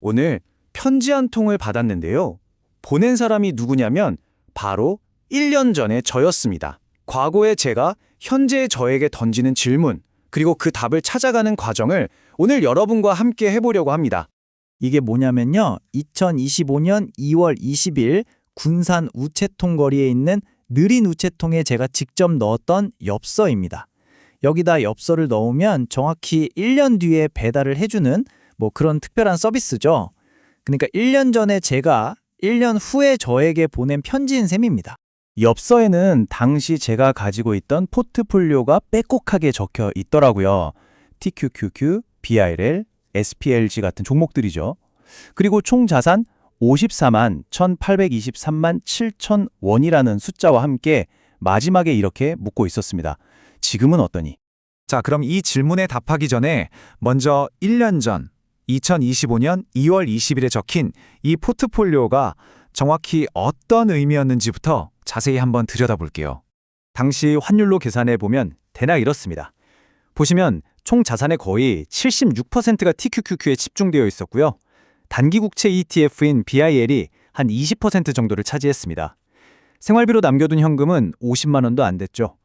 오늘 편지 한 통을 받았는데요. 보낸 사람이 누구냐면 바로 1년 전에 저였습니다. 과거의 제가 현재의 저에게 던지는 질문, 그리고 그 답을 찾아가는 과정을 오늘 여러분과 함께 해보려고 합니다. 이게 뭐냐면요. 2025년 2월 20일 군산 우체통 거리에 있는 느린 우체통에 제가 직접 넣었던 엽서입니다. 여기다 엽서를 넣으면 정확히 1년 뒤에 배달을 해주는 그런 특별한 서비스죠. 그러니까 1년 전에 제가 1년 후에 저에게 보낸 편지인 셈입니다. 엽서에는 당시 제가 가지고 있던 포트폴리오가 빼곡하게 적혀 있더라고요. TQQQ, BRL, SPLG 같은 종목들이죠. 그리고 총 자산 54만 1,823만 7천 원이라는 숫자와 함께 마지막에 이렇게 묻고 있었습니다. 지금은 어떠니? 자, 그럼 이 질문에 답하기 전에 먼저 1년 전 2025년 2월 20일에 적힌 이 포트폴리오가 정확히 어떤 의미였는지부터 자세히 한번 들여다볼게요. 당시 환율로 계산해 보면 대략 이렇습니다. 보시면 총 자산의 거의 76%가 TQQQ에 집중되어 있었고요. 단기 국채 ETF인 BIL이 한 20% 정도를 차지했습니다. 생활비로 남겨둔 현금은 50만 원도 안 됐죠.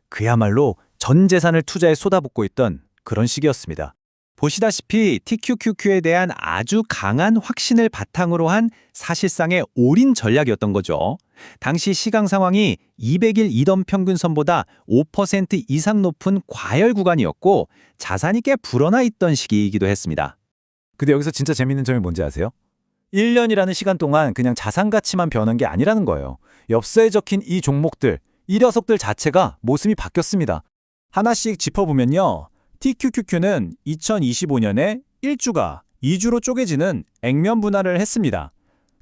그야말로 전 재산을 투자에 쏟아붓고 있던 그런 시기였습니다. 보시다시피 TQQQ에 대한 아주 강한 확신을 바탕으로 한 사실상의 올인 전략이었던 거죠. 당시 시강 상황이 200일 이던 평균선보다 5% 이상 높은 과열 구간이었고 자산이 꽤 불어나 있던 시기이기도 했습니다. 근데 여기서 진짜 재밌는 점이 뭔지 아세요? 1년이라는 시간 동안 그냥 자산 가치만 변한 게 아니라는 거예요. 엽서에 적힌 이 종목들, 이 녀석들 자체가 모습이 바뀌었습니다. 하나씩 짚어보면요. TQQQ는 2025년에 1주가 2주로 쪼개지는 액면 분할을 했습니다.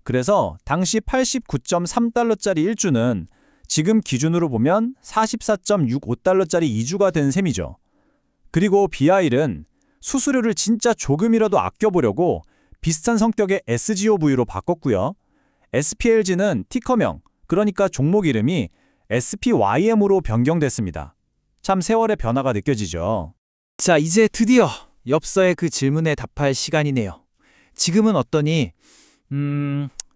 그래서 당시 89.3달러짜리 1주는 지금 기준으로 보면 44.65달러짜리 2주가 된 셈이죠. 그리고 BIL은 수수료를 진짜 조금이라도 아껴보려고 비슷한 성격의 SGOV로 바꿨고요. SPLG는 티커명, 그러니까 종목 이름이 SPYM으로 변경됐습니다. 참 세월의 변화가 느껴지죠. 자, 이제 드디어 엽서의 그 질문에 답할 시간이네요. 지금은 어떠니?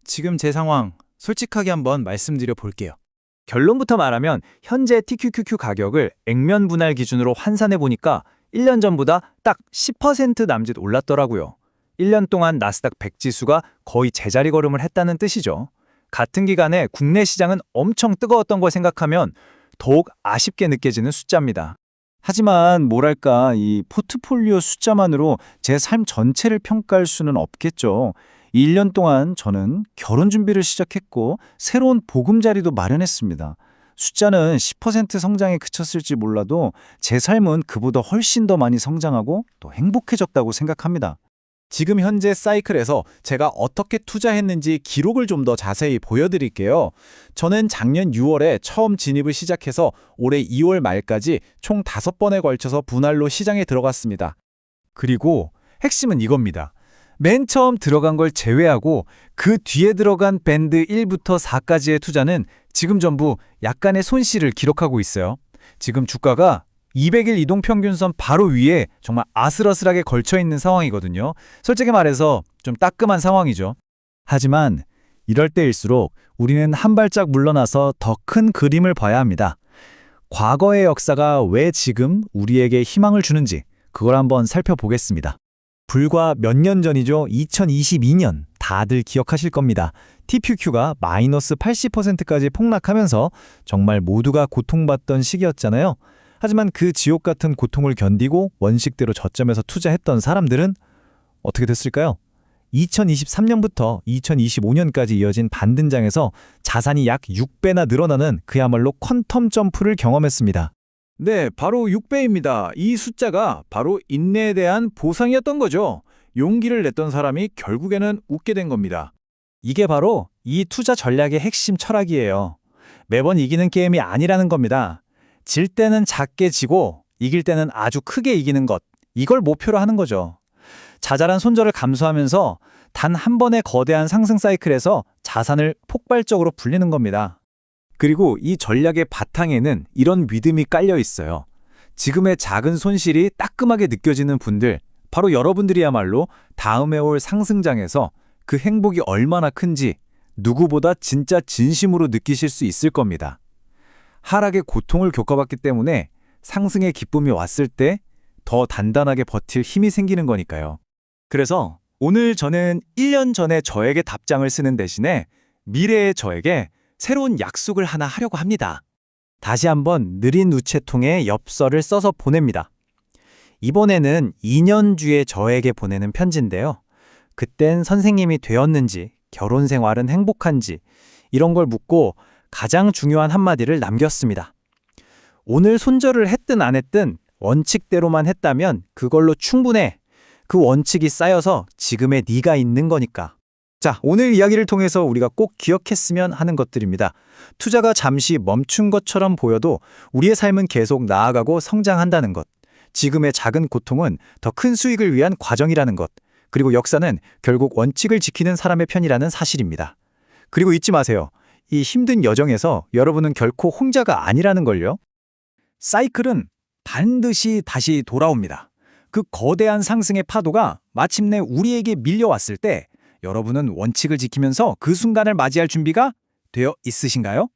지금 제 상황 솔직하게 한번 말씀드려 볼게요. 결론부터 말하면 현재 TQQQ 가격을 액면 분할 기준으로 환산해 보니까 1년 전보다 딱 10% 남짓 올랐더라고요. 1년 동안 나스닥 100 지수가 거의 제자리 걸음을 했다는 뜻이죠. 같은 기간에 국내 시장은 엄청 뜨거웠던 걸 생각하면 더욱 아쉽게 느껴지는 숫자입니다. 하지만 뭐랄까 이 포트폴리오 숫자만으로 제 삶 전체를 평가할 수는 없겠죠. 1년 동안 저는 결혼 준비를 시작했고 새로운 보금자리도 마련했습니다. 숫자는 10% 성장에 그쳤을지 몰라도 제 삶은 그보다 훨씬 더 많이 성장하고 또 행복해졌다고 생각합니다. 지금 현재 사이클에서 제가 어떻게 투자했는지 기록을 좀 더 자세히 보여드릴게요. 저는 작년 6월에 처음 진입을 시작해서 올해 2월 말까지 총 5번에 걸쳐서 분할로 시장에 들어갔습니다. 그리고 핵심은 이겁니다. 맨 처음 들어간 걸 제외하고 그 뒤에 들어간 밴드 1부터 4까지의 투자는 지금 전부 약간의 손실을 기록하고 있어요. 지금 주가가 200일 이동평균선 바로 위에 정말 아슬아슬하게 걸쳐있는 상황이거든요. 솔직히 말해서 좀 따끔한 상황이죠. 하지만 이럴 때일수록 우리는 한 발짝 물러나서 더 큰 그림을 봐야 합니다. 과거의 역사가 왜 지금 우리에게 희망을 주는지 그걸 한번 살펴보겠습니다. 불과 몇 년 전이죠. 2022년 다들 기억하실 겁니다. TQQ가 마이너스 80%까지 폭락하면서 정말 모두가 고통받던 시기였잖아요. 하지만 그 지옥 같은 고통을 견디고 원식대로 저점에서 투자했던 사람들은 어떻게 됐을까요? 2023년부터 2025년까지 이어진 반등장에서 자산이 약 6배나 늘어나는 그야말로 퀀텀 점프를 경험했습니다. 네, 바로 6배입니다. 이 숫자가 바로 인내에 대한 보상이었던 거죠. 용기를 냈던 사람이 결국에는 웃게 된 겁니다. 이게 바로 이 투자 전략의 핵심 철학이에요. 매번 이기는 게임이 아니라는 겁니다. 질 때는 작게 지고 이길 때는 아주 크게 이기는 것, 이걸 목표로 하는 거죠. 자잘한 손절을 감수하면서 단 한 번의 거대한 상승 사이클에서 자산을 폭발적으로 불리는 겁니다. 그리고 이 전략의 바탕에는 이런 믿음이 깔려 있어요. 지금의 작은 손실이 따끔하게 느껴지는 분들, 바로 여러분들이야말로 다음에 올 상승장에서 그 행복이 얼마나 큰지 누구보다 진짜 진심으로 느끼실 수 있을 겁니다. 하락의 고통을 겪어봤기 때문에 상승의 기쁨이 왔을 때 더 단단하게 버틸 힘이 생기는 거니까요. 그래서 오늘 저는 1년 전에 저에게 답장을 쓰는 대신에 미래의 저에게 새로운 약속을 하나 하려고 합니다. 다시 한번 느린 우체통에 엽서를 써서 보냅니다. 이번에는 2년 뒤에 저에게 보내는 편지인데요. 그땐 선생님이 되었는지, 결혼 생활은 행복한지 이런 걸 묻고 가장 중요한 한마디를 남겼습니다. 오늘 손절을 했든 안 했든 원칙대로만 했다면 그걸로 충분해. 그 원칙이 쌓여서 지금의 네가 있는 거니까. 자, 오늘 이야기를 통해서 우리가 꼭 기억했으면 하는 것들입니다. 투자가 잠시 멈춘 것처럼 보여도 우리의 삶은 계속 나아가고 성장한다는 것. 지금의 작은 고통은 더 큰 수익을 위한 과정이라는 것. 그리고 역사는 결국 원칙을 지키는 사람의 편이라는 사실입니다. 그리고 잊지 마세요. 이 힘든 여정에서 여러분은 결코 홍자가 아니라는 걸요. 사이클은 반드시 다시 돌아옵니다. 그 거대한 상승의 파도가 마침내 우리에게 밀려왔을 때 여러분은 원칙을 지키면서 그 순간을 맞이할 준비가 되어 있으신가요?